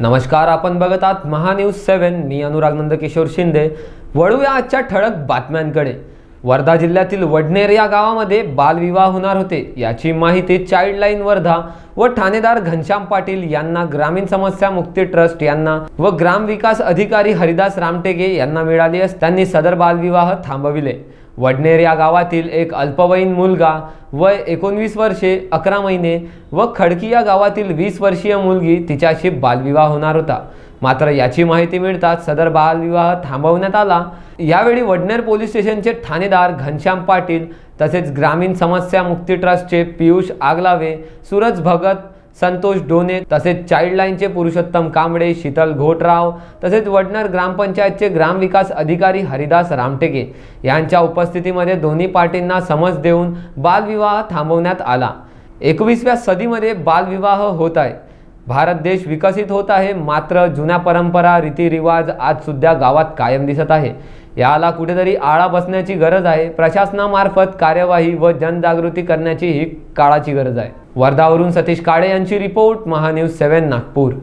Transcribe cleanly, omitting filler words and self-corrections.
नमस्कार, आपण बघत आहात महान्यूज 7। मी अनुराग नंदकिशोर शिंदे। वळूया आजच्या ठळक बातम्यांकडे। वर्धा जिल्ह्यातील वडनेर या गावामध्ये बालविवाह होणार होते याची माहिती चाइल्डलाइन वर्धा व ठाणेदार घनश्याम पाटील यांना ग्रामीण समस्या मुक्ती ट्रस्ट यांना व ग्राम विकास अधिकारी हरिदास रामटेके यांना मिळाली असता त्यांनी सदर बालविवाह थांबविले। वडनेर या गावातील एक अल्पवयीन मुलगा वय 19 वर्षे 11 महिने व खडकी या गावातील 20 वर्षीय मुलगी तिच्याशी बालविवाह होणार होता। मात्र याची माहिती मिळताच सदर बालविवाह थांबवण्यात आला। यावेळी वडनेर पोलीस स्टेशनचे ठाणेदार घनश्याम पाटील तसेच ग्रामीण समस्या मुक्ती ट्रस्टचे पियुष आगलावे, सूरज भगत, संतोष डोने तसेच चाइल्डलाइनचे पुरुषोत्तम कांबळे, शीतल घोटराव तसेच वडनेर ग्रामपंचायतचे ग्राम विकास अधिकारी हरिदास रामटेके यांच्या उपस्थितीमध्ये दोन्ही पार्टींना समज देऊन बालविवाह थांबवण्यात आला। 21व्या सदीमध्ये बालविवाह होत आहे। भारत देश विकसित होत आहे, मात्र जुन्या परंपरा रीतिरिवाज आज सुद्धा गावात कायम दिसत आहे। याला कुठेतरी आळा बसण्याची गरज आहे। प्रशासनामार्फत कार्यवाही व जनजागृती करण्याची ही काळाची गरज आहे। वर्धावरून सतीश काळे यांची रिपोर्ट, महान्यूज 7 नागपूर।